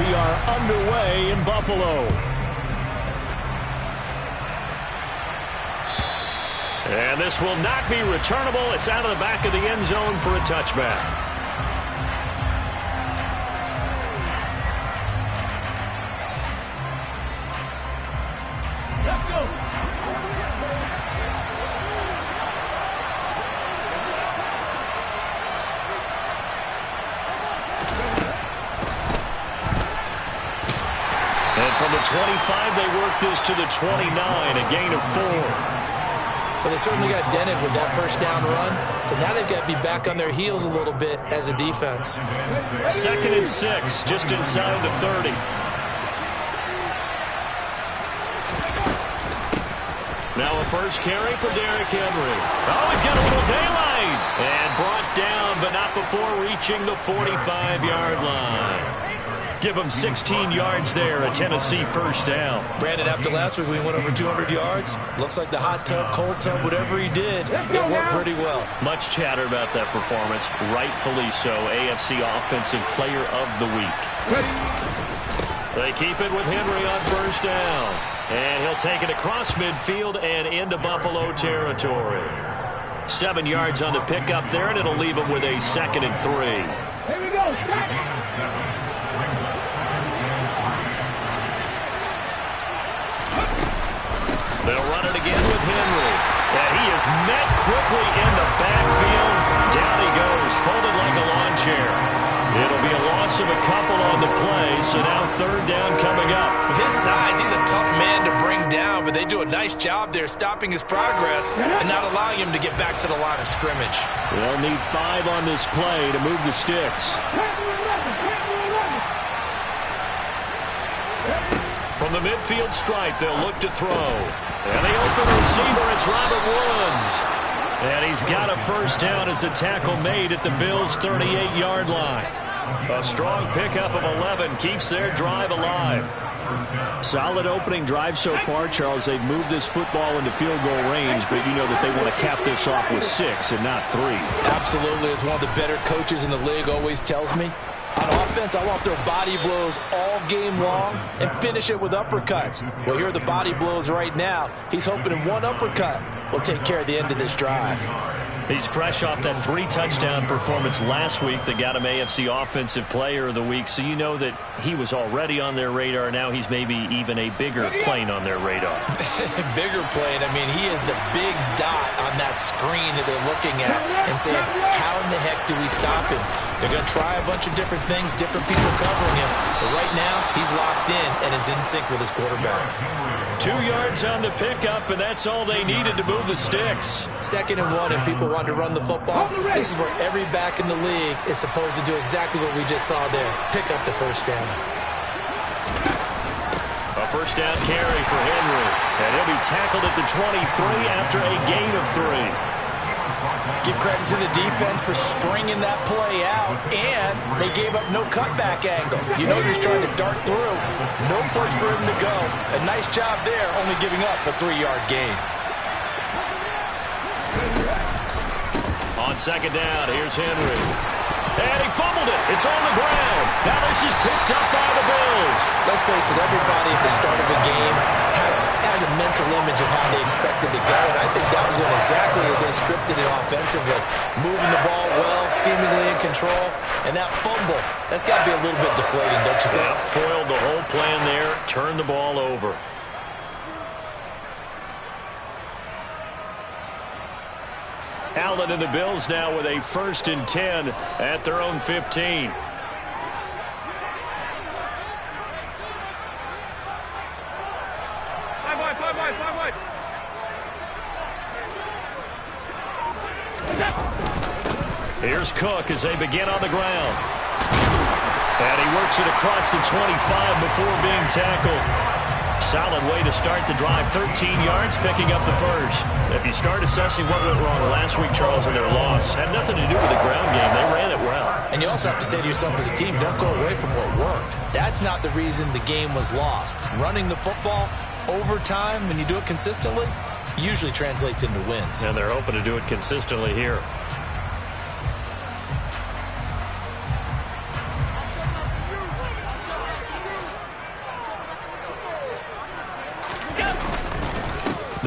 we are underway in Buffalo. And this will not be returnable. It's out of the back of the end zone for a touchback. From the 25, they work this to the 29, a gain of 4. Well, they certainly got dented with that first down run, so now they've got to be back on their heels a little bit as a defense. 2nd and 6, just inside the 30. Now a first carry for Derrick Henry. Oh, he's got a little daylight. And brought down, but not before reaching the 45-yard line. Give him 16 yards there, a Tennessee first down. Brandon, after last week we went over 200 yards. Looks like the hot tub, cold tub, whatever he did, it worked pretty well. Much chatter about that performance. Rightfully so. AFC Offensive Player of the Week. They keep it with Henry on first down. And he'll take it across midfield and into Buffalo territory. 7 yards on the pickup there, and it'll leave him with a 2nd and 3. Here we go. They'll run it again with Henry. And he is met quickly in the backfield. Down he goes, folded like a lawn chair. It'll be a loss of a couple on the play, so now 3rd down coming up. With his size, he's a tough man to bring down, but they do a nice job there stopping his progress and not allowing him to get back to the line of scrimmage. They'll need 5 on this play to move the sticks. From the midfield stripe, they'll look to throw. And the open receiver, it's Robert Woods. And he's got a first down as a tackle made at the Bills' 38-yard line. A strong pickup of 11 keeps their drive alive. Solid opening drive so far, Charles. They've moved this football into field goal range, but you know that they want to cap this off with 6 and not 3. Absolutely. As one of the better coaches in the league always tells me, on offense, I want their body blows all game long and finish it with uppercuts. Well, here are the body blows right now. He's hoping in one uppercut will take care of the end of this drive. He's fresh off that 3-touchdown performance last week that got him AFC Offensive Player of the Week, so you know that he was already on their radar. Now he's maybe even a bigger plane on their radar. Bigger plane. I mean, he is the big dot on that screen that they're looking at and saying, how in the heck do we stop him? They're going to try a bunch of different things, different people covering him, but right now he's locked in and is in sync with his quarterback. 2 yards on the pickup, and that's all they needed to move the sticks. 2nd and 1, and people want to run the football. This is where every back in the league is supposed to do exactly what we just saw there. Pick up the first down. A first down carry for Henry, and he'll be tackled at the 23 after a gain of 3. Give credit to the defense for stringing that play out, and they gave up no cutback angle. You know he's trying to dart through. No place for him to go. A nice job there, only giving up a 3-yard gain. On 2nd down, here's Henry. And he fumbled it. It's on the ground. Now this is picked up by the Bills. Let's face it, everybody at the start of a game has a mental image of how they expect it to go, and I think that was going exactly as they scripted it offensively. Moving the ball well, seemingly in control, and that fumble, that's got to be a little bit deflating, don't you think? Yeah, foiled the whole plan there, turned the ball over. Allen and the Bills now with a 1st and 10 at their own 15. Here's Cook as they begin on the ground. And he works it across the 25 before being tackled. Solid way to start the drive. 13 yards, picking up the first. If you start assessing what went wrong last week, Charles, in their loss, had nothing to do with the ground game. They ran it well. And you also have to say to yourself as a team, don't go away from what worked. That's not the reason the game was lost. Running the football over time, when you do it consistently, usually translates into wins. And they're hoping to do it consistently here.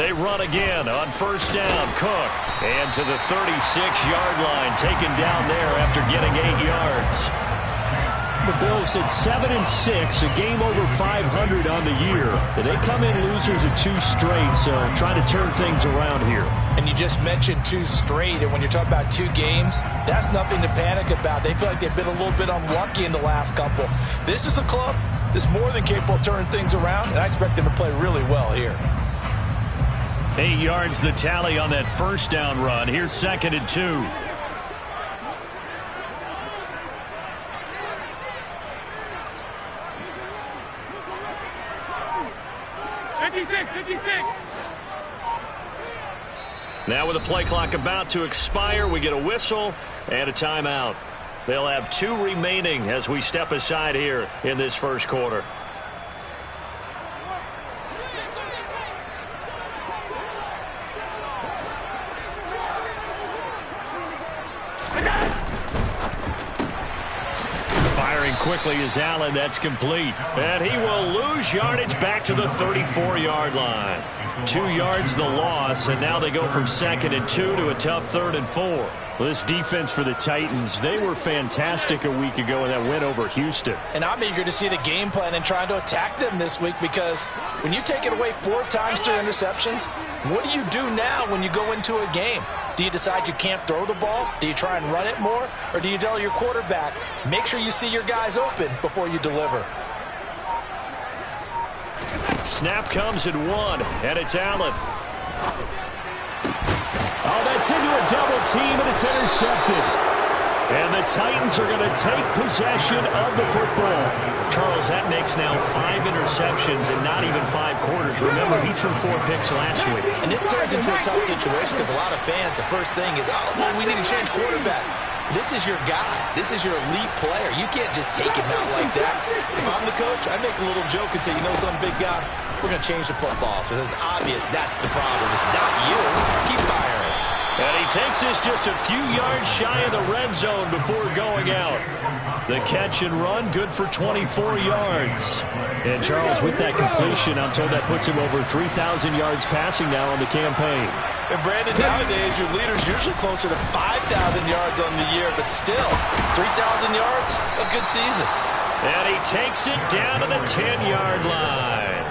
They run again on first down. Cook. And to the 36-yard line, taken down there after getting 8 yards. The Bills at 7-6, a game over 500 on the year. They come in losers of 2 straight, so trying to turn things around here. And you just mentioned 2 straight, and when you're talking about 2 games, that's nothing to panic about. They feel like they've been a little bit unlucky in the last couple. This is a club that's more than capable of turning things around, and I expect them to play really well here. 8 yards the tally on that first down run. Here's 2nd and 2. 56. Now with the play clock about to expire, we get a whistle and a timeout. They'll have 2 remaining as we step aside here in this first quarter. Firing quickly is Allen. That's complete. And he will lose yardage back to the 34-yard line. 2 yards the loss, and now they go from 2nd and 2 to a tough 3rd and 4. Well, this defense for the Titans, they were fantastic a week ago in that win over Houston. And I'm eager to see the game plan and trying to attack them this week, because when you take it away 4 times through interceptions, what do you do now when you go into a game? Do you decide you can't throw the ball? Do you try and run it more? Or do you tell your quarterback, make sure you see your guys open before you deliver? Snap comes at 1, and it's Allen. Oh, that's into a double team, and it's intercepted. And the Titans are going to take possession of the football. Charles, that makes now 5 interceptions and not even 5 quarters. Remember, he threw 4 picks last week. And this turns into a tough situation because a lot of fans, the first thing is, oh, well, we need to change quarterbacks. This is your guy. This is your elite player. You can't just take him out like that. If I'm the coach, I make a little joke and say, you know some big guy, we're going to change the football. So it's obvious that's the problem. It's not you. Keep firing. And he takes this just a few yards shy of the red zone before going out. The catch and run, good for 24 yards. And Charles, with that completion, I'm told that puts him over 3,000 yards passing now on the campaign. And Brandon, nowadays, your leader's usually closer to 5,000 yards on the year, but still, 3,000 yards, a good season. And he takes it down to the 10-yard line.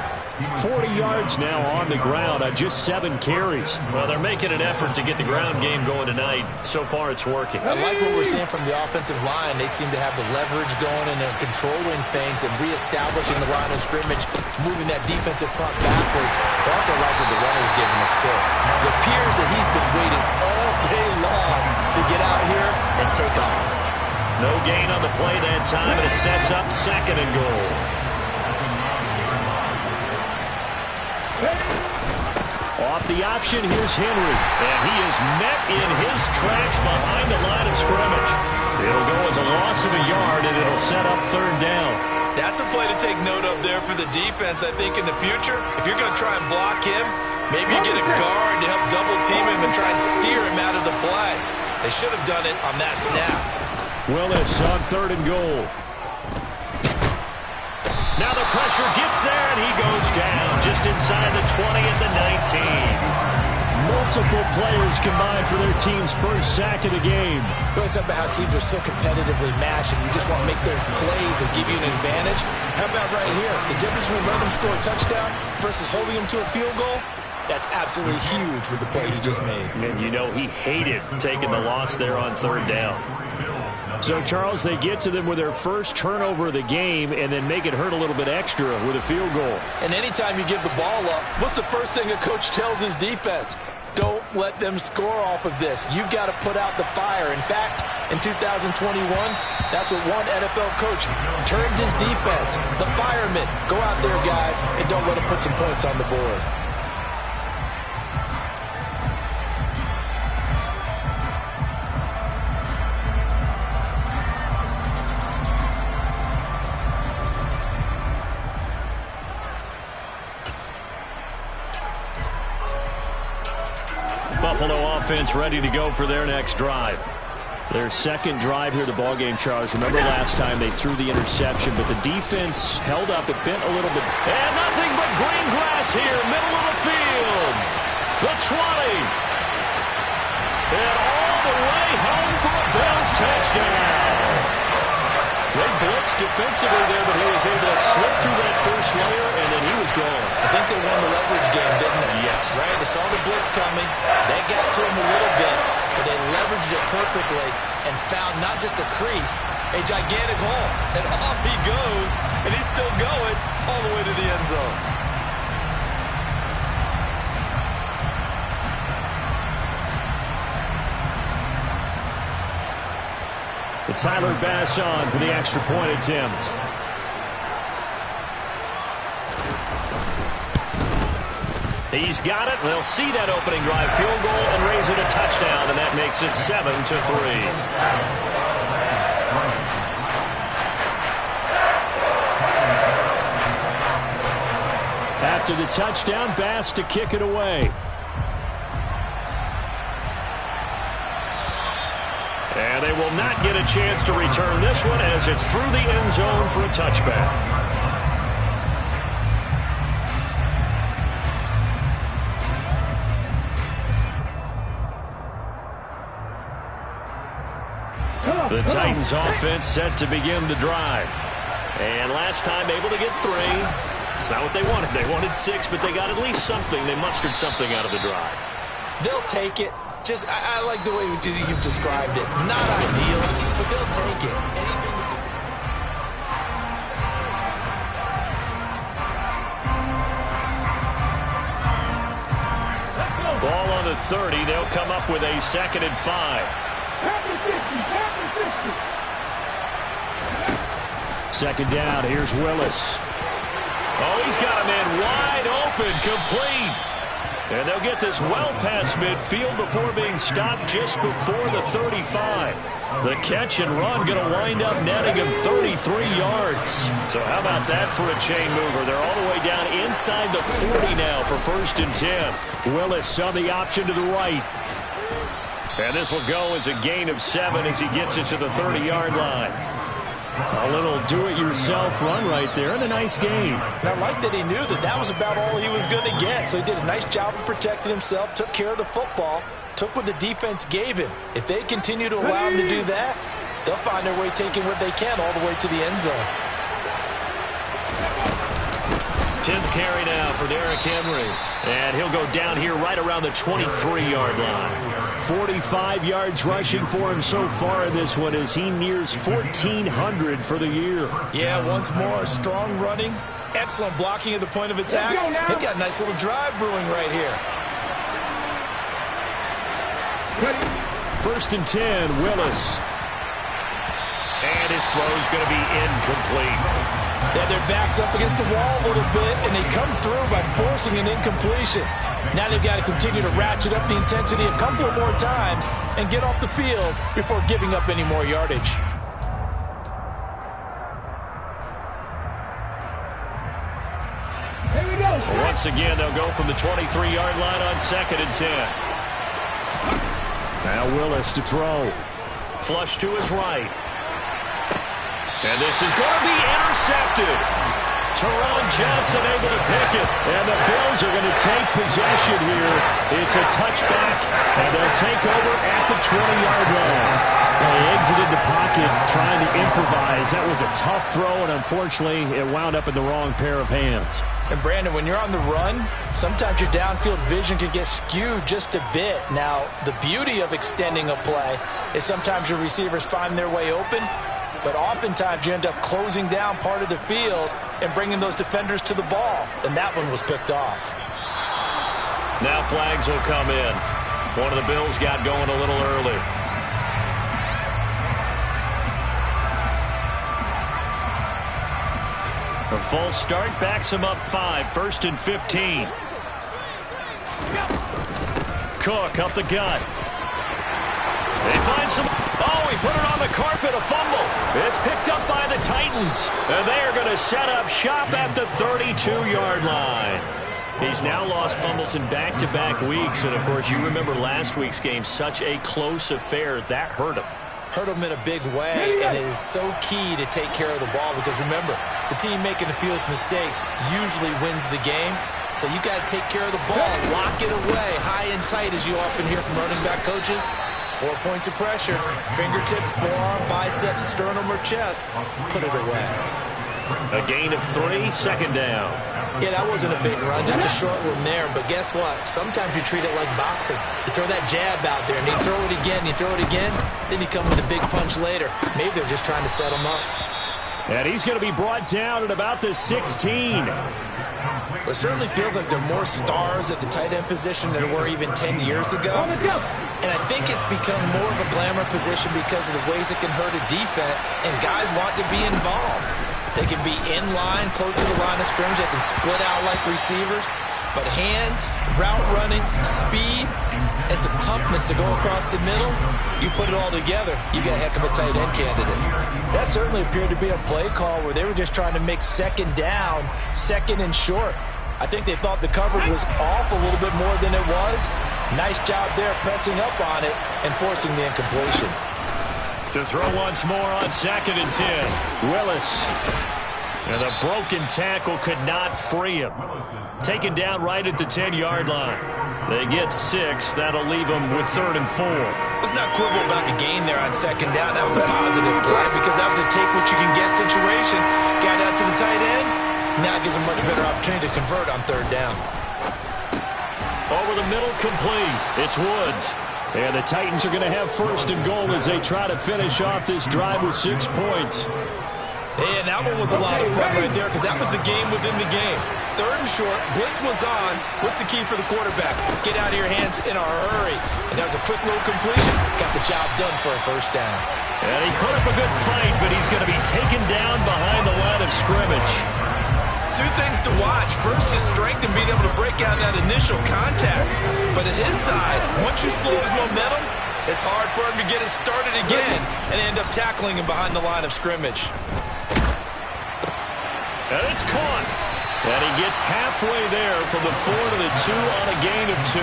40 yards now on the ground on just 7 carries. Well, they're making an effort to get the ground game going tonight. So far, it's working. I like what we're seeing from the offensive line. They seem to have the leverage going, and they're controlling things and reestablishing the line of scrimmage, moving that defensive front backwards. I also like what the runner's giving us, too. It appears that he's been waiting all day long to get out here and take off. No gain on the play that time, and it sets up 2nd and goal. Off the option, here's Henry. And he is met in his tracks behind the line of scrimmage. It'll go as a loss of a yard, and it'll set up 3rd down. That's a play to take note of there for the defense, I think, in the future. If you're going to try and block him, maybe you get a guard to help double-team him and try and steer him out of the play. They should have done it on that snap. Willis on 3rd and goal. Now the pressure gets there, and he goes down just inside the 20 at the 19. Multiple players combined for their team's first sack of the game. We always talk about how teams are so competitively matched, and you just want to make those plays that give you an advantage. How about right here? The difference between letting them score a touchdown versus holding them to a field goal? That's absolutely huge with the play he just made. And you know he hated taking the loss there on 3rd down. So, Charles, they get to them with their first turnover of the game and then make it hurt a little bit extra with a field goal. And anytime you give the ball up, what's the first thing a coach tells his defense? Don't let them score off of this. You've got to put out the fire. In fact, in 2021, that's what one NFL coach termed his defense. The firemen. Go out there, guys, and don't let them put some points on the board. Buffalo offense ready to go for their next drive. Their second drive here, the ballgame, Charles. Remember last time they threw the interception, but the defense held up. It bent a little bit. And nothing but green grass here, middle of the field. The 20. And all the way home for a Bills touchdown. They blitzed defensively there, but he was able to slip through that first layer, and then he was gone. I think they won the leverage game, didn't they? Yes. Right? They saw the blitz coming. They got to him a little bit, but they leveraged it perfectly and found not just a crease, a gigantic hole. And off he goes, and he's still going all the way to the end zone. Tyler Bass on for the extra point attempt. He's got it. They'll see that opening drive field goal and raise it a touchdown, and that makes it 7-3. After the touchdown, Bass to kick it away. And they will not get a chance to return this one as it's through the end zone for a touchback. The Titans offense set to begin the drive. And last time able to get 3. It's not what they wanted. They wanted 6, but they got at least something. They mustered something out of the drive. They'll take it. Just, I like the way you've described it. Not ideal, but they'll take it. Anything that Ball on the 30. They'll come up with a 2nd and 5. 2nd down. Here's Willis. Oh, he's got a man wide open, complete. And they'll get this well past midfield before being stopped just before the 35. The catch and run going to wind up netting him 33 yards. So how about that for a chain mover? They're all the way down inside the 40 now for 1st and 10. Willis saw the option to the right. And this will go as a gain of 7 as he gets it to the 30-yard line. A little do-it-yourself run right there, and a nice game. And I like that he knew that that was about all he was going to get. So he did a nice job of protecting himself, took care of the football, took what the defense gave him. If they continue to allow him to do that, they'll find their way taking what they can all the way to the end zone. 10th carry now for Derrick Henry. And he'll go down here right around the 23-yard line. 45 yards rushing for him so far in this one as he nears 1,400 for the year. Yeah, once more, strong running, excellent blocking at the point of attack. They've got a nice little drive brewing right here. 1st and 10, Willis. And his throw is going to be incomplete. They have their backs up against the wall a little bit, and they come through by forcing an incompletion. Now they've got to continue to ratchet up the intensity a couple of more times and get off the field before giving up any more yardage. Here we go. Once again, they'll go from the 23-yard line on 2nd and 10. Now Willis to throw. Flush to his right. And this is going to be intercepted. Teron Johnson able to pick it. And the Bills are going to take possession here. It's a touchback, and they'll take over at the 20-yard line. They exited the pocket trying to improvise. That was a tough throw, and unfortunately, it wound up in the wrong pair of hands. And Brandon, when you're on the run, sometimes your downfield vision can get skewed just a bit. Now, the beauty of extending a play is sometimes your receivers find their way open, but oftentimes you end up closing down part of the field and bringing those defenders to the ball. And that one was picked off. Now flags will come in. One of the Bills got going a little early. A false start backs him up 5. 1st and 15. Cook up the gut. They find some... Oh, he put it on the carpet, a fumble. It's picked up by the Titans. And they are going to set up shop at the 32-yard line. He's now lost fumbles in back-to-back weeks. And, of course, you remember last week's game, such a close affair. That hurt him. Hurt him in a big way, and it is so key to take care of the ball because, remember, the team making a few mistakes usually wins the game. So you got to take care of the ball, lock it away, high and tight, as you often hear from running back coaches. 4 points of pressure, fingertips, forearm, biceps, sternum, or chest. Put it away. A gain of 3, second down. Yeah, that wasn't a big run, just a short one there. But guess what? Sometimes you treat it like boxing. You throw that jab out there, and you throw it again, you throw it again, then you come with a big punch later. Maybe they're just trying to set him up. And he's going to be brought down at about the 16. It certainly feels like there are more stars at the tight end position than there were even 10 years ago. And I think it's become more of a glamour position because of the ways it can hurt a defense, and guys want to be involved. They can be in line, close to the line of scrimmage. They can split out like receivers. But hands, route running, speed, and some toughness to go across the middle, you put it all together, you got a heck of a tight end candidate. That certainly appeared to be a play call where they were just trying to make second down, second and short. I think they thought the coverage was off a little bit more than it was. Nice job there pressing up on it and forcing the incompletion. To throw once more on 2nd and 10. Willis. And a broken tackle could not free him. Taken down right at the 10-yard line. They get 6. That'll leave them with 3rd and 4. Let's not quibble about the gain there on 2nd down. That was a positive play because that was a take-what-you-can-get situation. Got out to the tight end. Now it gives them a much better opportunity to convert on 3rd down. Over the middle, complete. It's Woods. And the Titans are going to have 1st and goal as they try to finish off this drive with 6 points. And that one was a lot of fun right there because that was the game within the game. 3rd and short, blitz was on. What's the key for the quarterback? Get out of your hands in a hurry. And that was a quick little completion. Got the job done for a 1st down. And he put up a good fight, but he's going to be taken down behind the line of scrimmage. 2 things to watch. First, his strength and being able to break out that initial contact. But at his size, once you slow his momentum, it's hard for him to get it started again and end up tackling him behind the line of scrimmage. And it's caught. And he gets halfway there from the 4 to the 2 on a gain of 2.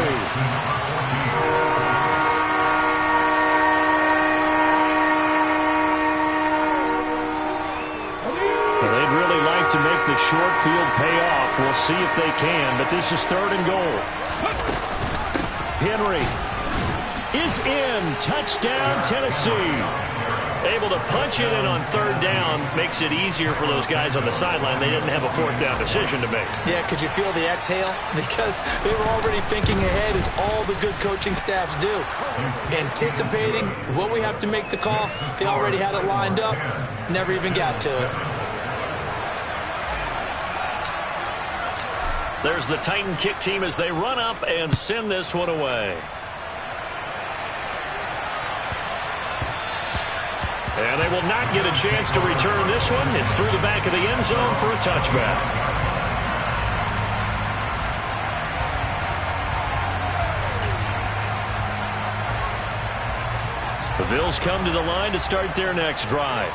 They'd really like to make the short field pay off. We'll see if they can, but this is 3rd and goal. Henry is in. Touchdown, Tennessee. Able to punch it in on 3rd down makes it easier for those guys on the sideline. They didn't have a 4th down decision to make. Yeah, could you feel the exhale? Because they were already thinking ahead, as all the good coaching staffs do. Anticipating what we have to make the call. They already had it lined up. Never even got to it. There's the Titan kick team as they run up and send this one away. And they will not get a chance to return this one. It's through the back of the end zone for a touchback. The Bills come to the line to start their next drive.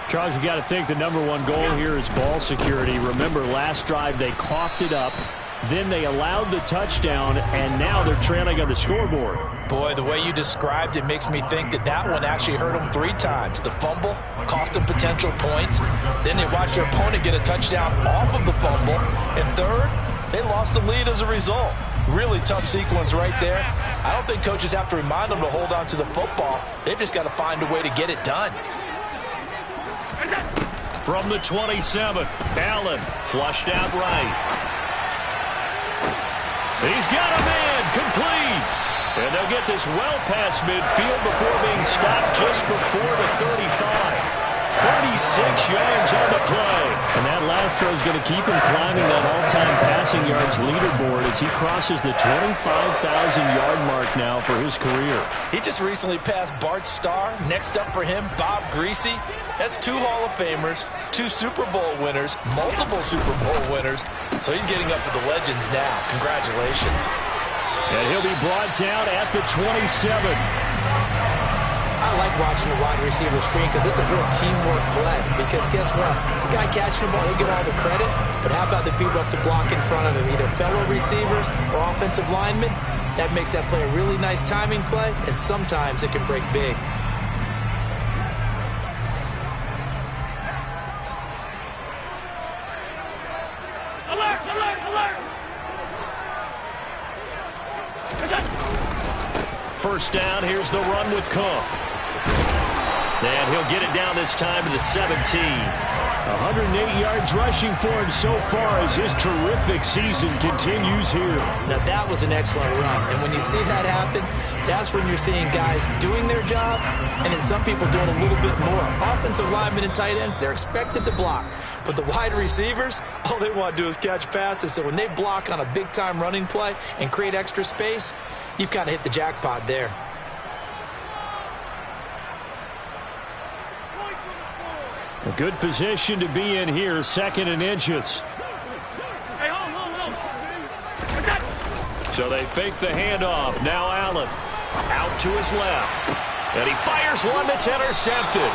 Charles, you got to think the #1 goal here is ball security. Remember, last drive they coughed it up. Then they allowed the touchdown, and now they're trailing on the scoreboard. Boy, the way you described it makes me think that that one actually hurt them 3 times. The fumble cost them potential points. Then they watched their opponent get a touchdown off of the fumble. And 3rd, they lost the lead as a result. Really tough sequence right there. I don't think coaches have to remind them to hold on to the football. They've just got to find a way to get it done. From the 27, Allen flushed out right. He's got a man, complete. And they'll get this well past midfield before being stopped just before the 35. 36 yards on the play. And that last throw is going to keep him climbing that all-time passing yards leaderboard as he crosses the 25,000-yard mark now for his career. He just recently passed Bart Starr. Next up for him, Bob Greasy. That's 2 Hall of Famers, 2 Super Bowl winners, multiple Super Bowl winners. So he's getting up with the legends now. Congratulations. And he'll be brought down at the 27. I like watching the wide receiver screen because it's a real teamwork play. Because guess what? The guy catching the ball, he'll get all the credit. But how about the people who have to block in front of him, either fellow receivers or offensive linemen? That makes that play a really nice timing play, and sometimes it can break big. Alert, alert, alert! first down. Here's the run with Cook. And he'll get it down this time to the 17. 108 yards rushing for him so far as his terrific season continues here. Now, that was an excellent run. And when you see that happen, that's when you're seeing guys doing their job and then some people doing a little bit more. Offensive linemen and tight ends, they're expected to block. But the wide receivers, all they want to do is catch passes. So when they block on a big-time running play and create extra space, you've kind of hit the jackpot there. A good position to be in here, 2nd and inches. So they fake the handoff. Now Allen out to his left. And he fires one that's intercepted.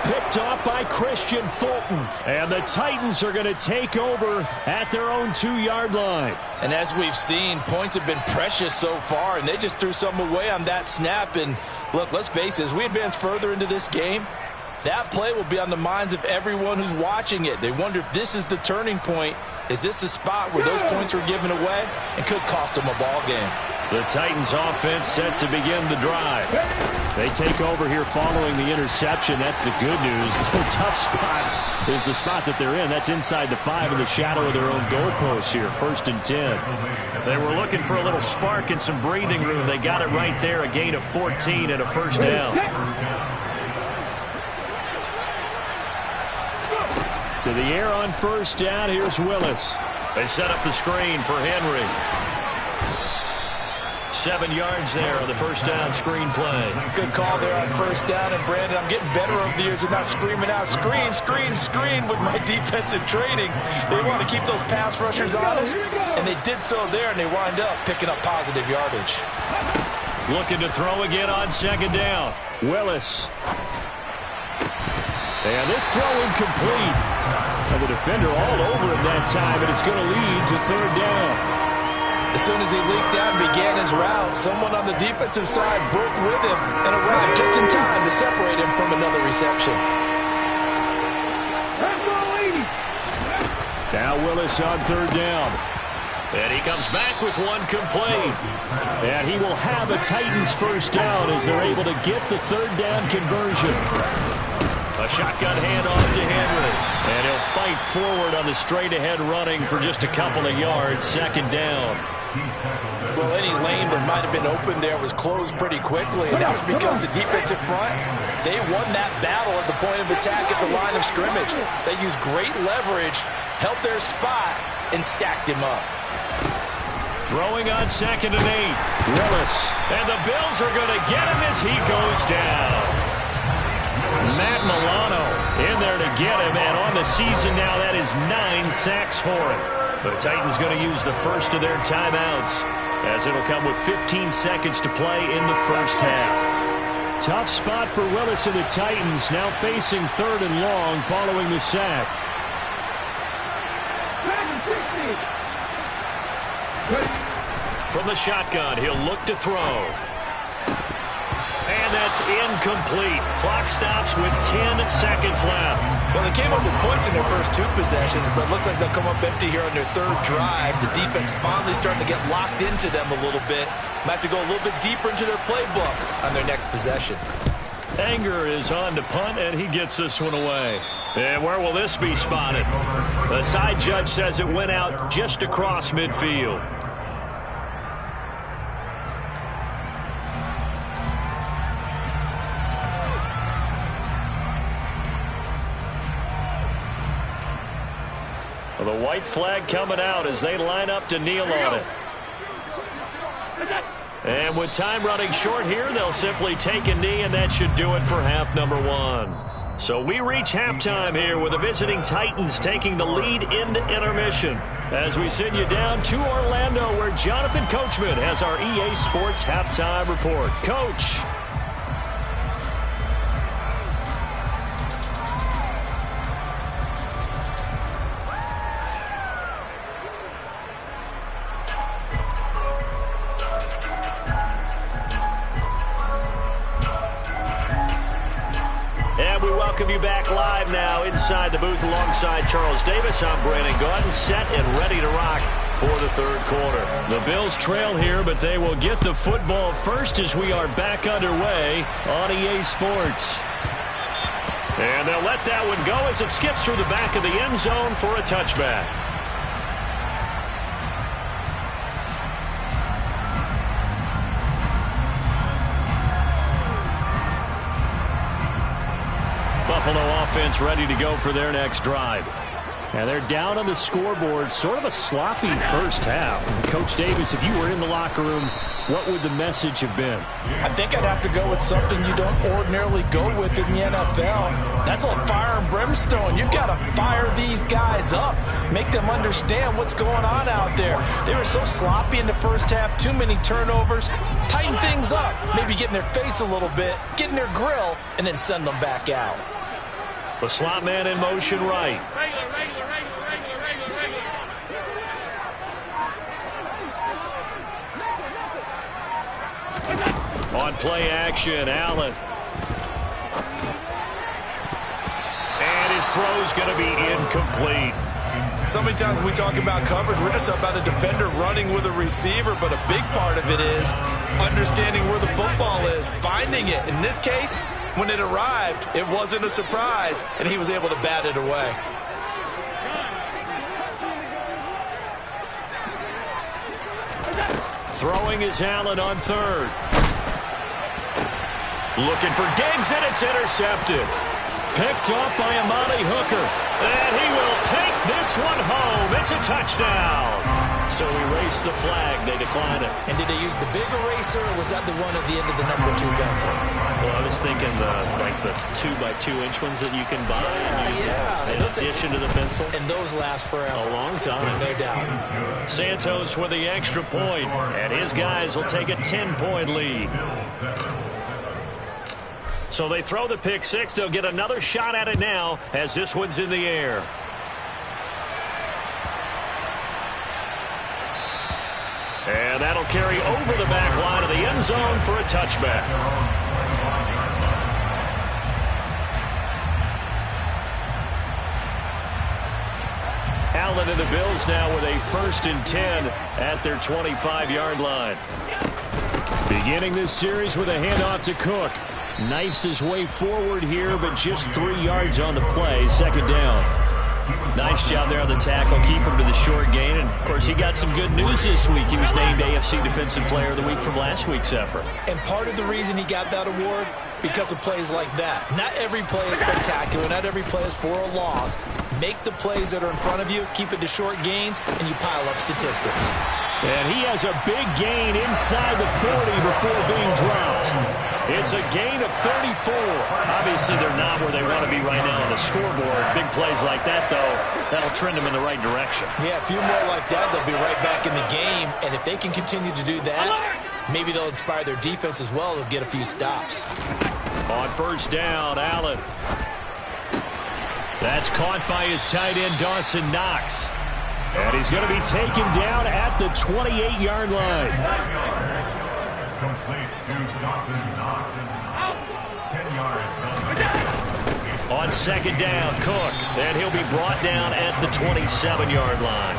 Picked off by Christian Fulton. And the Titans are going to take over at their own 2-yard line. And as we've seen, points have been precious so far, and they just threw something away on that snap. And look, let's face it, as we advance further into this game, that play will be on the minds of everyone who's watching it. They wonder if this is the turning point. Is this the spot where those points were given away and could cost them a ball game? The Titans offense set to begin the drive. They take over here following the interception. That's the good news. The tough spot is the spot that they're in. That's inside the 5 in the shadow of their own goalpost here. 1st and 10. They were looking for a little spark and some breathing room. They got it right there. A gain of 14 and a first down. To the air on first down. Here's Willis. They set up the screen for Henry. 7 yards there on the first down screen play. Good call there on first down. And, Brandon, I'm getting better over the years of not screaming out, screen, screen, screen with my defensive training. They want to keep those pass rushers honest, and they did so there, and they wind up picking up positive yardage. Looking to throw again on 2nd down. Willis. And this throw incomplete. And the defender all over him that time, and it's going to lead to 3rd down. As soon as he leaked out and began his route, someone on the defensive side broke with him and arrived just in time to separate him from another reception. Now Willis on 3rd down. And he comes back with one complete. And he will have a Titans first down as they're able to get the 3rd down conversion. A shotgun handoff to Henry. And he'll fight forward on the straight-ahead running for just a couple of yards. 2nd down. Well, any lane that might have been open there was closed pretty quickly, and that was because the defensive front, they won that battle at the point of attack at the line of scrimmage. They used great leverage, held their spot, and stacked him up. Throwing on 2nd and 8. Willis. And the Bills are going to get him as he goes down. Matt Milano in there to get him, and on the season now, that is 9 sacks for him. The Titans going to use the first of their timeouts, as it'll come with 15 seconds to play in the first half. Tough spot for Willis and the Titans, now facing 3rd and long following the sack. From the shotgun, he'll look to throw. And that's incomplete. Clock stops with 10 seconds left. Well, they came up with points in their first 2 possessions, but it looks like they'll come up empty here on their 3rd drive. The defense finally starting to get locked into them a little bit. Might have to go a little bit deeper into their playbook on their next possession. Anger is on to punt, and he gets this one away. And where will this be spotted? The side judge says it went out just across midfield. The white flag coming out as they line up to kneel on it. And with time running short here, they'll simply take a knee, and that should do it for half number 1. So we reach halftime here with the visiting Titans taking the lead into intermission. As we send you down to Orlando, where Jonathan Coachman has our EA Sports halftime report. Coach. Welcome you back live now inside the booth alongside Charles Davis. I'm Brandon Gaudin, set and ready to rock for the third quarter. The Bills trail here, but they will get the football first as we are back underway on EA Sports. And they'll let that one go as it skips through the back of the end zone for a touchback. Buffalo offense ready to go for their next drive. And they're down on the scoreboard, sort of a sloppy first half. And Coach Davis, if you were in the locker room, what would the message have been? I think I'd have to go with something you don't ordinarily go with in the NFL. That's like fire and brimstone. You've got to fire these guys up, make them understand what's going on out there. They were so sloppy in the first half, too many turnovers. Tighten things up, maybe get in their face a little bit, get in their grill, and then send them back out. The slot man in motion right. On play action, Allen. And his throw's going to be incomplete. So many times when we talk about coverage, we're just about a defender running with a receiver, but a big part of it is understanding where the football is, finding it. In this case, when it arrived, it wasn't a surprise, and he was able to bat it away. Throwing is Allen on third. Looking for Diggs, and it's intercepted. Picked off by Amani Hooker. And he will take this one home. It's a touchdown. So erase the flag. They decline it. And did they use the big eraser, or was that the one at the end of the number 2 pencil? Well, I was thinking like the 2x2-inch ones that you can buy. In addition to the pencil. And those last forever. A long time. No doubt. Santos with the extra point. And his guys will take a 10-point lead. So they throw the pick six. They'll get another shot at it now as this one's in the air. And that'll carry over the back line of the end zone for a touchback. Allen and the Bills now with a 1st and 10 at their 25-yard line. Beginning this series with a handoff to Cook. Knifes his way forward here, but just 3 yards on the play. 2nd down. Nice job there on the tackle. Keep him to the short gain. And, of course, he got some good news this week. He was named AFC Defensive Player of the Week from last week's effort. And part of the reason he got that award, because of plays like that. Not every play is spectacular. Not every play is for a loss. Make the plays that are in front of you, keep it to short gains, and you pile up statistics. And he has a big gain inside the 40 before being dropped. It's a gain of 34. Obviously, they're not where they want to be right now on the scoreboard. Big plays like that, though, that'll trend them in the right direction. Yeah, a few more like that, they'll be right back in the game. And if they can continue to do that, maybe they'll inspire their defense as well. They'll get a few stops. On 1st down, Allen. That's caught by his tight end, Dawson Knox. And he's going to be taken down at the 28-yard line. Complete to Dawson Knox. 10 yards. On 2nd down, Cook. And he'll be brought down at the 27-yard line.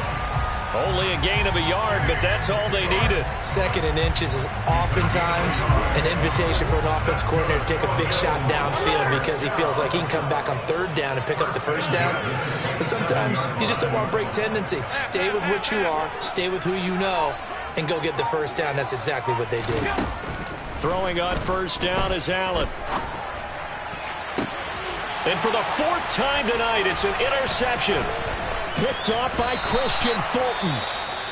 Only a gain of a yard, but that's all they needed. 2nd and inches is oftentimes an invitation for an offense coordinator to take a big shot downfield because he feels like he can come back on 3rd down and pick up the 1st down. But sometimes you just don't want to break tendency. Stay with what you are, stay with who you know, and go get the 1st down. That's exactly what they did. Throwing on 1st down is Allen. And for the 4th time tonight, it's an interception. Picked off by Christian Fulton.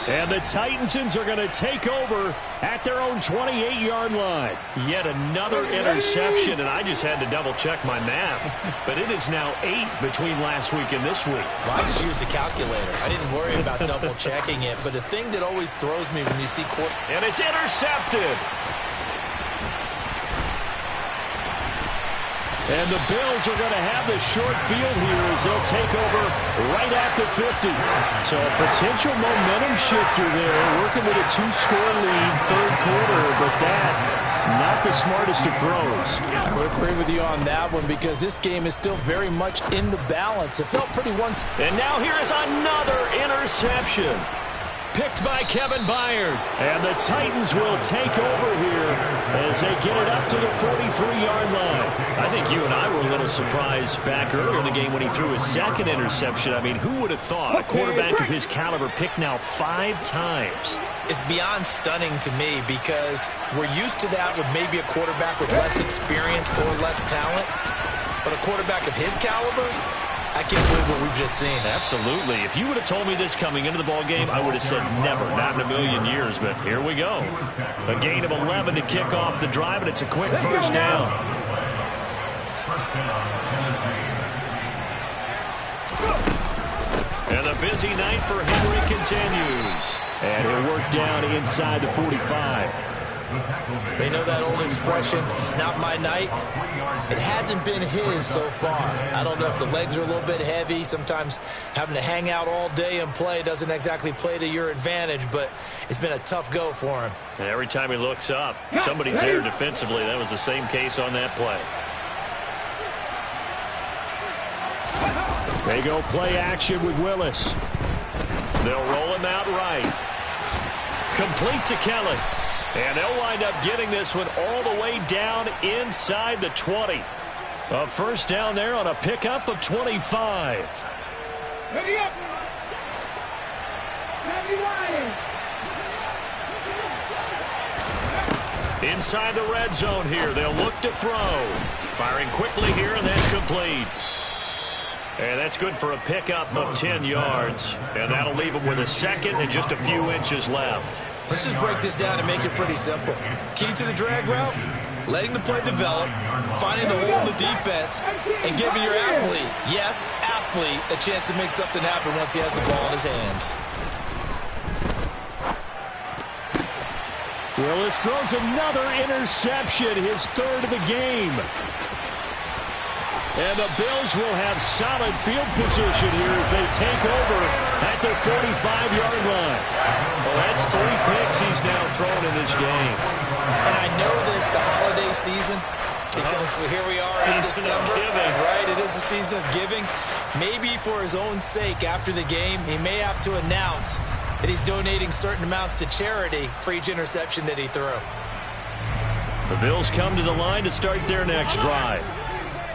And the Titans are going to take over at their own 28-yard line. Yet another interception, and I just had to double-check my math. But it is now 8 between last week and this week. Well, I just used a calculator. I didn't worry about double-checking it. But the thing that always throws me when you see and it's intercepted. And the Bills are going to have the short field here as they'll take over right at the 50. So a potential momentum shifter there, working with a 2-score lead, 3rd quarter, but that, not the smartest of throws. I would agree with you on that one because this game is still very much in the balance. It felt pretty And now here is another interception. Picked by Kevin Byard. And the Titans will take over here as they get it up to the 43-yard line. I think you and I were a little surprised back earlier in the game when he threw his second interception. I mean, who would have thought a quarterback of his caliber picked now 5 times? It's beyond stunning to me because we're used to that with maybe a quarterback with less experience or less talent. But a quarterback of his caliber, I can't believe what we've just seen. Absolutely. If you would have told me this coming into the ball game, I would have said never, not in a million years. But here we go. A gain of 11 to kick off the drive, and it's a quick first down. And the busy night for Henry continues. And he'll work down inside the 45. They know that old expression, it's not my night. It hasn't been his so far. I don't know if the legs are a little bit heavy. Sometimes having to hang out all day and play doesn't exactly play to your advantage, but it's been a tough go for him. And every time he looks up, somebody's there defensively. That was the same case on that play. They go play action with Willis. They'll roll him out right. Complete to Kelly. And they'll wind up getting this one all the way down inside the 20. A first down there on a pickup of 25. Ready up. Inside the red zone here. They'll look to throw. Firing quickly here, and that's complete. And that's good for a pickup of 10 yards. And that'll leave them with a second and just a few inches left. Let's just break this down and make it pretty simple. Key to the drag route, letting the play develop, finding the hole in the defense, and giving your athlete, yes, athlete, a chance to make something happen once he has the ball in his hands. Willis throws another interception, his third of the game. And the Bills will have solid field position here as they take over at the 45-yard line. Well, that's 3 picks he's now thrown in this game. And I know this, the holiday season, because here we are in December. Right, it is the season of giving. Maybe for his own sake after the game, he may have to announce that he's donating certain amounts to charity for each interception that he threw. The Bills come to the line to start their next drive.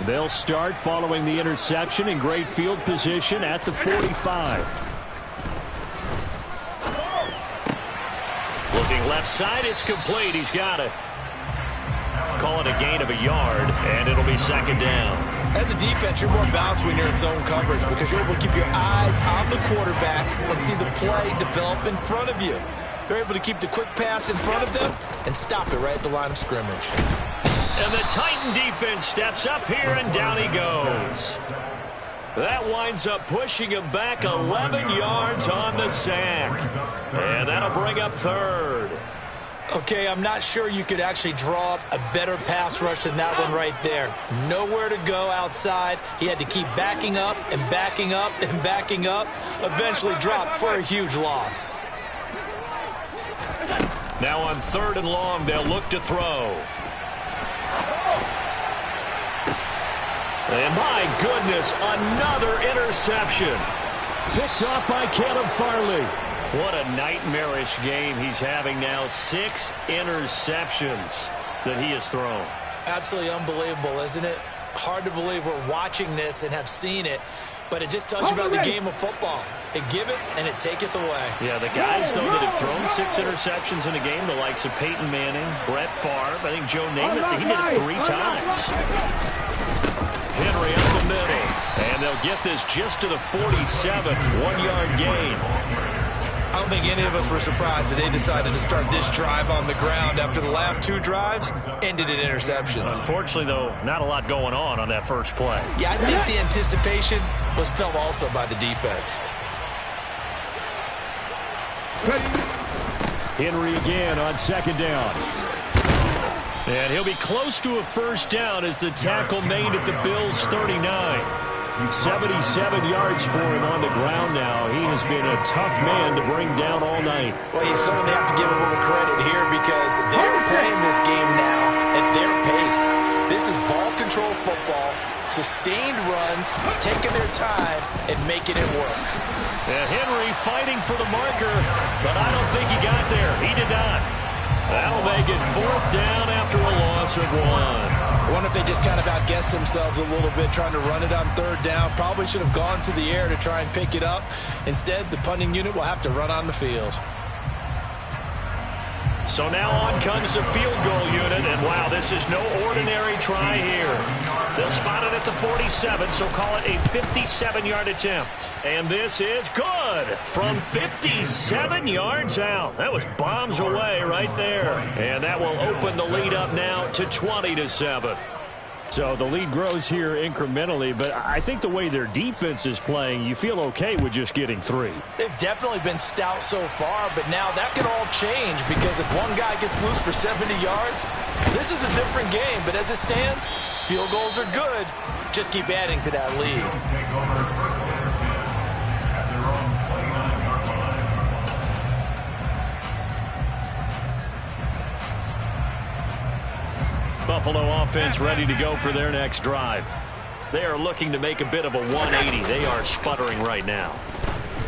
They'll start following the interception in great field position at the 45. Looking left side, it's complete. He's got it. Call it a gain of a yard, and it'll be second down. As a defense, you're more balanced when you're in zone coverage because you're able to keep your eyes on the quarterback and see the play develop in front of you. They're able to keep the quick pass in front of them and stop it right at the line of scrimmage. And the Titan defense steps up here, and down he goes. That winds up pushing him back 11 yards on the sack. And that'll bring up third. Okay, I'm not sure you could actually draw up a better pass rush than that one right there. Nowhere to go outside. He had to keep backing up and backing up and backing up. Eventually dropped for a huge loss. Now on 3rd and long, they'll look to throw. And my goodness, another interception. Picked off by Caleb Farley. What a nightmarish game he's having now. 6 interceptions that he has thrown. Absolutely unbelievable, isn't it? Hard to believe we're watching this and have seen it, but it just tells you about the game of football. It giveth and it taketh away. Yeah, the guys, though, that have thrown 6 interceptions in a game, the likes of Peyton Manning, Brett Favre, I think Joe Namath, he did it 3 times. Henry up the middle, and they'll get this just to the 47, 1-yard gain. I don't think any of us were surprised that they decided to start this drive on the ground after the last 2 drives ended in interceptions. Unfortunately, though, not a lot going on that first play. Yeah, I think the anticipation was felt also by the defense. Henry again on 2nd down. And he'll be close to a first down as the tackle made at the Bills' 39. 77 yards for him on the ground now. He has been a tough man to bring down all night. Well, you certainly have to give a little credit here because they're playing this game now at their pace. This is ball control football. sustained runs, taking their time, and making it work. And Henry fighting for the marker, but I don't think he got there. He did not. That'll make it 4th down after a loss of 1. I wonder if they just kind of outguessed themselves a little bit trying to run it on 3rd down. Probably should have gone to the air to try and pick it up. Instead, the punting unit will have to run on the field. So now on comes the field goal unit, and wow, this is no ordinary try here. They'll spot it at the 47, so call it a 57-yard attempt. And this is good from 57 yards out. That was bombs away right there. And that will open the lead up now to 20-7. So the lead grows here incrementally, but I think the way their defense is playing, you feel okay with just getting 3. They've definitely been stout so far, but now that could all change because if one guy gets loose for 70 yards, this is a different game. But as it stands, field goals are good. Just keep adding to that lead. Take over 1st and 10 at their own 29-yard line. Buffalo offense ready to go for their next drive. They are looking to make a bit of a 180. They are sputtering right now.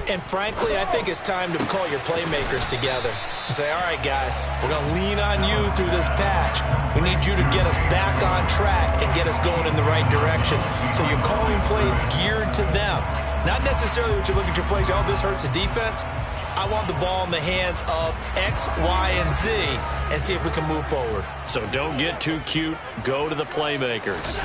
And frankly, I think it's time to call your playmakers together and say, all right, guys, we're going to lean on you through this patch. We need you to get us back on track and get us going in the right direction. So you're calling plays geared to them. Not necessarily what you look at your plays, oh, this hurts the defense. I want the ball in the hands of X, Y, and Z and see if we can move forward. So don't get too cute. Go to the playmakers.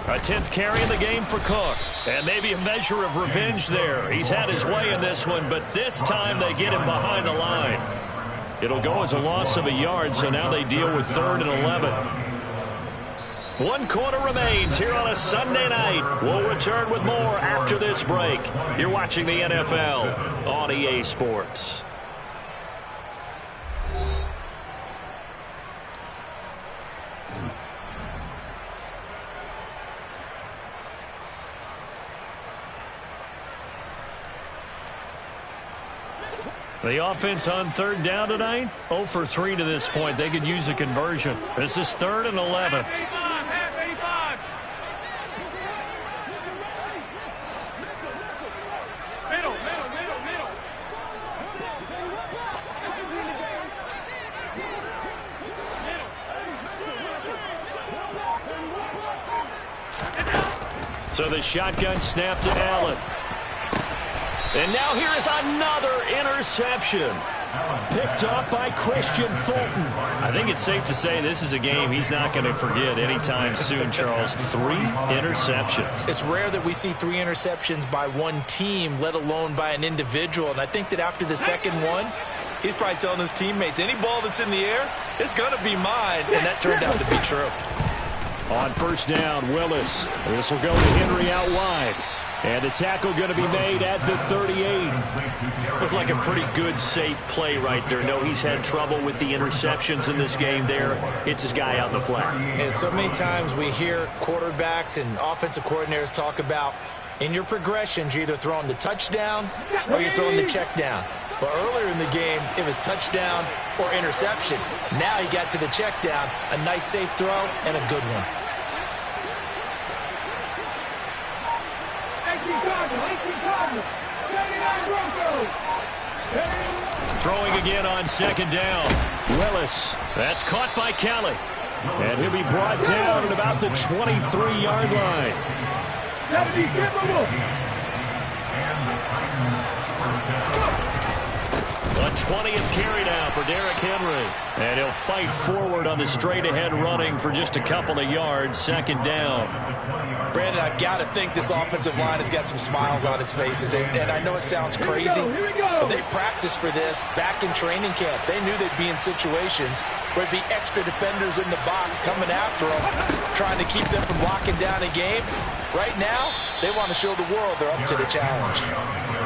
A 10th carry in the game for Cook. And maybe a measure of revenge there. He's had his way in this one, but this time they get him behind the line. It'll go as a loss of a yard, so now they deal with 3rd and 11. 1 quarter remains here on a Sunday night. We'll return with more after this break. You're watching the NFL on EA Sports. The offense on 3rd down tonight, 0 for 3 to this point. They could use a conversion. This is 3rd and 11. So the shotgun snap to Allen. And now here is another interception. Picked off by Christian Fulton. I think it's safe to say this is a game he's not going to forget anytime soon, Charles. 3 interceptions. It's rare that we see 3 interceptions by one team, let alone by an individual. And I think that after the second one, he's probably telling his teammates, any ball that's in the air, it's going to be mine. And that turned out to be true. On 1st down, Willis. This will go to Henry out wide. And the tackle going to be made at the 38. Looked like a pretty good, safe play right there. No, he's had trouble with the interceptions in this game there. Hits his guy out in the flat. And so many times we hear quarterbacks and offensive coordinators talk about in your progressions, you're either throwing the touchdown or you're throwing the check down. But earlier in the game, it was touchdown or interception. Now he got to the check down, a nice safe throw and a good one. Throwing again on 2nd down. Willis. That's caught by Kelly. And he'll be brought down at about the 23-yard line. The 20th carry now for Derrick Henry. And he'll fight forward on the straight-ahead running for just a couple of yards. 2nd down. Brandon, I've got to think this offensive line has got some smiles on its faces. And I know it sounds crazy, but they practiced for this back in training camp. They knew they'd be in situations where there'd be extra defenders in the box coming after them, trying to keep them from locking down a game. Right now, they want to show the world they're up to the challenge.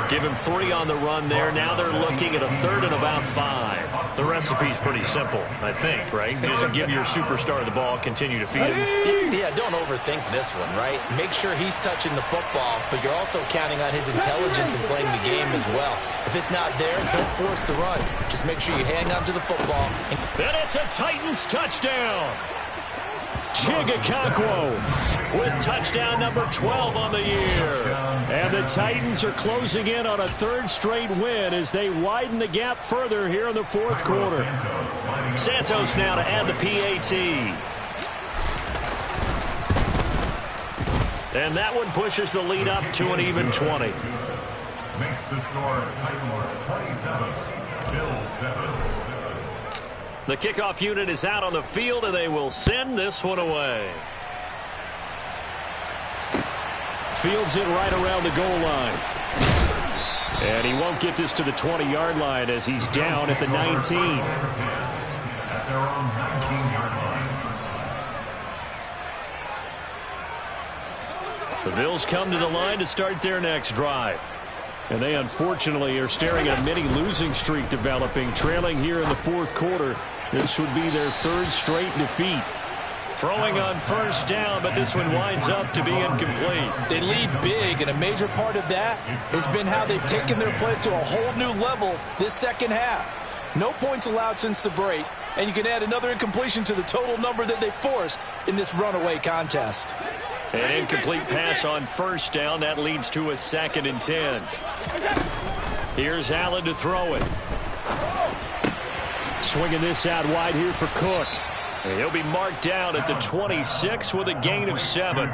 Give him 3 on the run there. Now they're looking at a 3rd and about 5. The recipe's pretty simple, I think, right? Just give your superstar the ball, continue to feed him. Yeah, don't overthink this one, right? Make sure he's touching the football, but you're also counting on his intelligence in playing the game as well. If it's not there, don't force the run. Just make sure you hang on to the football. Then it's a Titans touchdown. Chigakakwo. with touchdown number 12 on the year. And the Titans are closing in on a third straight win as they widen the gap further here in the fourth quarter. Santos now to add the PAT. And that one pushes the lead up to an even 20. Makes the score Titans 27, Bills 7. The kickoff unit is out on the field, and they will send this one away. Fields it right around the goal line. And he won't get this to the 20-yard line as he's down at the 19. At their own 19-yard line. The Bills come to the line to start their next drive. And they unfortunately are staring at a mini losing streak developing, trailing here in the fourth quarter. This would be their third straight defeat. Throwing on first down, but this one winds up to be incomplete. They lead big, and a major part of that has been how they've taken their play to a whole new level this second half. No points allowed since the break, and you can add another incompletion to the total number that they forced in this runaway contest. An incomplete pass on first down. That leads to a 2nd and 10. Here's Allen to throw it. Swinging this out wide here for Cook. And he'll be marked down at the 26 with a gain of 7.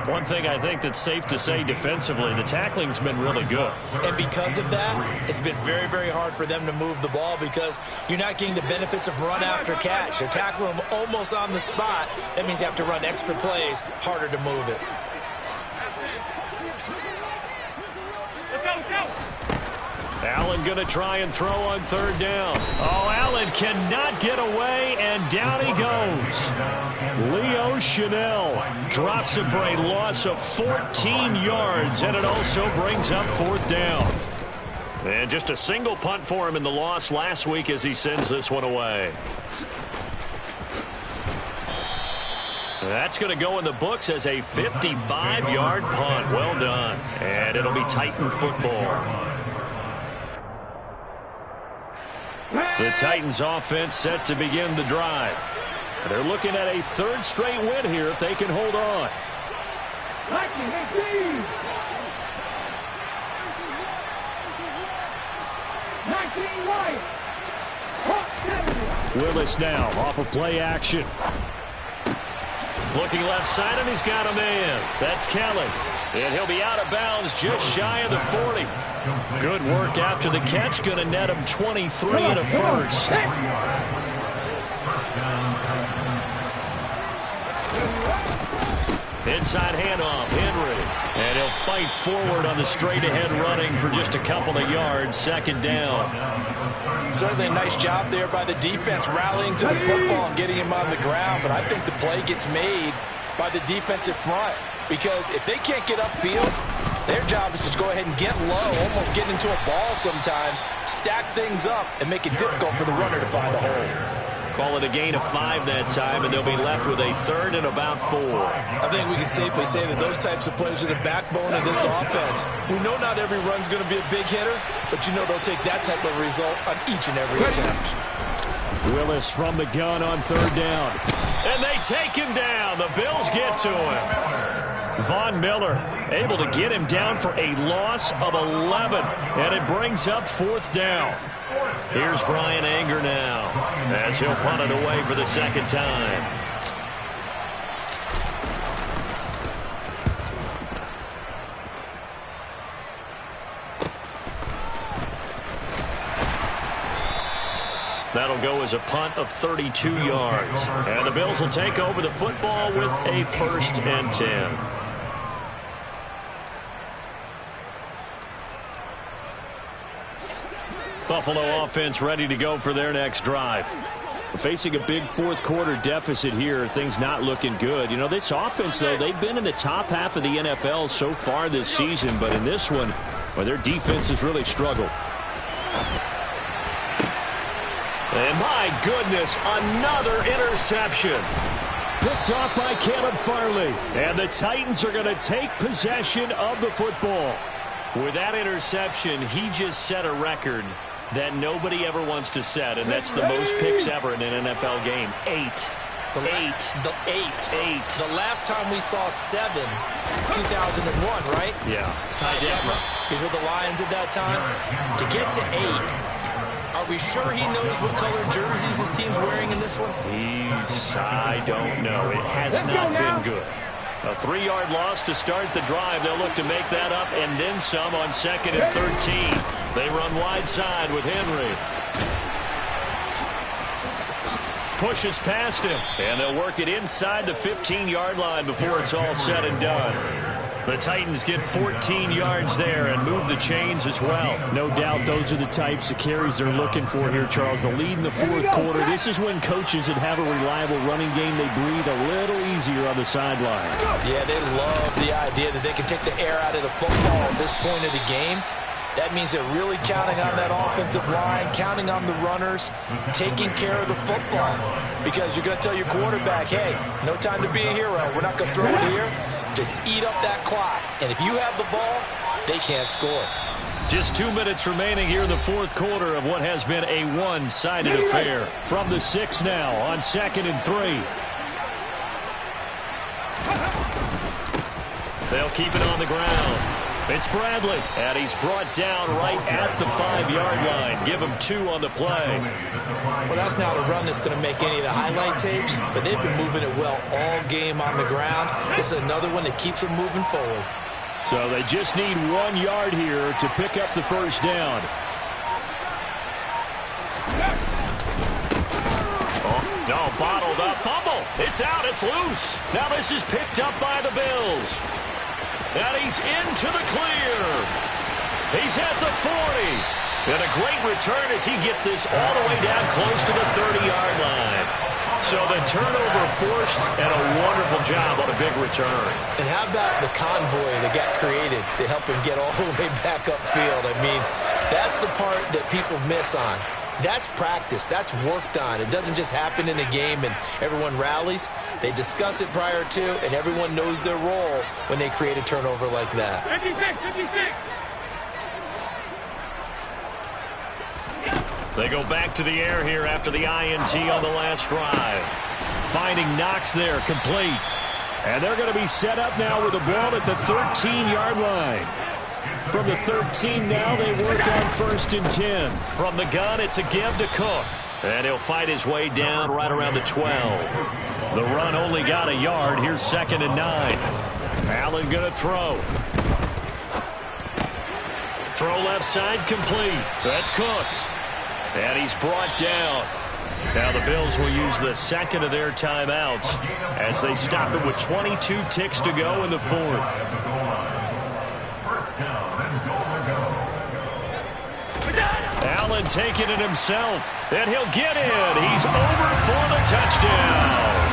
One thing I think that's safe to say defensively, the tackling's been really good. And because of that, it's been very, very hard for them to move the ball because you're not getting the benefits of run after catch. They're tackling them almost on the spot. That means you have to run extra plays, harder to move it. Allen going to try and throw on third down. Oh, Allen cannot get away, and down he goes. Leo Chanel Drops him for a loss of 14 yards, and it also brings up fourth down. And just a single punt for him in the loss last week as he sends this one away. That's going to go in the books as a 55-yard punt. Well done. And it'll be Titan football. The Titans offense set to begin the drive. They're looking at a third straight win here if they can hold on. Willis now off of play action. Looking left side, and he's got a man. That's Kelly. And he'll be out of bounds just shy of the 40. Good work after the catch. Going to net him 23 and a first. Inside handoff, Henry. And he'll fight forward on the straight-ahead running for just a couple of yards. 2nd down. Certainly a nice job there by the defense rallying to the football and getting him on the ground. But I think the play gets made by the defensive front. Because if they can't get upfield, their job is to go ahead and get low, almost get into a ball sometimes, stack things up, and make it difficult for the runner to find a hole. Call it a gain of 5 that time, and they'll be left with a 3rd and about 4. I think we can safely say that those types of plays are the backbone of this offense. We know not every run's going to be a big hitter, but you know they'll take that type of result on each and every attempt. Willis from the gun on third down. And they take him down. The Bills get to him. Von Miller able to get him down for a loss of 11. And it brings up 4th down. Here's Brian Anger now as he'll punt it away for the 2nd time. That'll go as a punt of 32 yards. And the Bills will take over the football with a 1st and 10. Buffalo offense ready to go for their next drive. Facing a big fourth quarter deficit here, things not looking good. You know, this offense, though, they've been in the top half of the NFL so far this season, but in this one, well, their defense has really struggled. And my goodness, another interception. Picked off by Caleb Farley. And the Titans are going to take possession of the football. With that interception, he just set a record that nobody ever wants to set, and that's the most picks ever in an NFL game. 8. The last time we saw 7, 2001, right? Yeah. Ty Detmer. He's with the Lions at that time. To get to 8, are we sure he knows what color jerseys his team's wearing in this one? I don't know. It has not been good. A 3-yard loss to start the drive. They'll look to make that up and then some on 2nd and 13. They run wide side with Henry. Pushes past him, and they'll work it inside the 15-yard line before it's all said and done. The Titans get 14 yards there and move the chains as well. No doubt those are the types of carries they're looking for here, Charles. The lead in the 4th quarter. This is when coaches that have a reliable running game, they breathe a little easier on the sideline. Yeah, they love the idea that they can take the air out of the football at this point of the game. That means they're really counting on that offensive line, counting on the runners, taking care of the football. Because you're going to tell your quarterback, hey, no time to be a hero. We're not going to throw it here. Just eat up that clock. And if you have the ball, they can't score. Just 2 minutes remaining here in the 4th quarter of what has been a one-sided affair. From the 6 now on 2nd and 3. They'll keep it on the ground. It's Bradley, and he's brought down right at the 5-yard line. Give him 2 on the play. Well, that's not a run that's going to make any of the highlight tapes, but they've been moving it well all game on the ground. This is another one that keeps them moving forward. So they just need 1 yard here to pick up the first down. Oh, no, bottled up. Fumble. It's out. It's loose. Now this is picked up by the Bills. And he's into the clear. He's at the 40. And a great return as he gets this all the way down close to the 30-yard line. So the turnover forced and a wonderful job on a big return. And how about the convoy that got created to help him get all the way back upfield? I mean, that's the part that people miss on. That's practice. That's worked on. It doesn't just happen in a game and everyone rallies. They discuss it prior to, and everyone knows their role when they create a turnover like that. 56. They go back to the air here after the INT on the last drive. Finding Knox there, complete. And they're going to be set up now with the ball at the 13-yard line. From the 13 now, they work on 1st and 10. From the gun, it's a give to Cook. And he'll fight his way down right around the 12. The run only got a yard. Here's 2nd and 9. Allen going to throw. Throw left side, complete. That's Cook. And he's brought down. Now the Bills will use the 2nd of their timeouts as they stop it with 22 ticks to go in the 4th. Allen taking it himself, and he'll get in. He's over for the touchdown.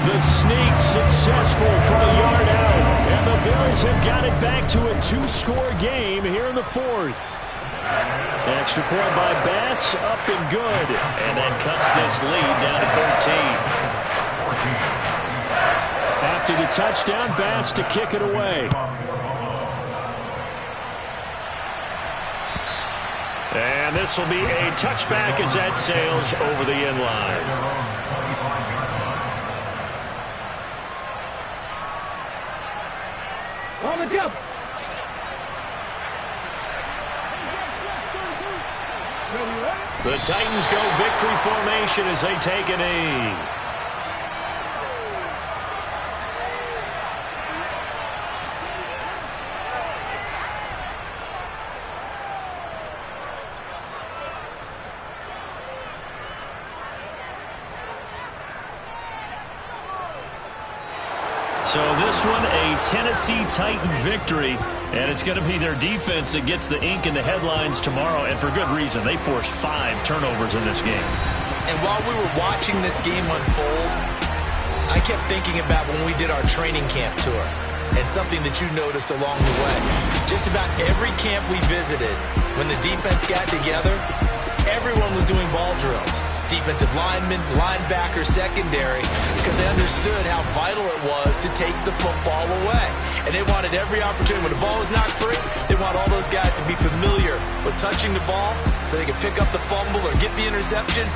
The sneak successful from a yard out, and the Bills have got it back to a 2-score game here in the 4th. Extra point by Bass, up and good. And that cuts this lead down to 13. After the touchdown, Bass to kick it away. And this will be a touchback as that sails over the end line. On the jump. The Titans go victory formation as they take a knee. So this one, a Tennessee Titan victory, and it's going to be their defense that gets the ink in the headlines tomorrow, and for good reason. They forced 5 turnovers in this game. And while we were watching this game unfold, I kept thinking about when we did our training camp tour and something that you noticed along the way. Just about every camp we visited, when the defense got together, everyone was doing ball drills. Defensive linemen, linebackers, secondary, because they understood how vital it was to take the football away. And they wanted every opportunity. When the ball was knocked free, they want all those guys to be familiar with touching the ball so they can pick up the fumble or get the interception.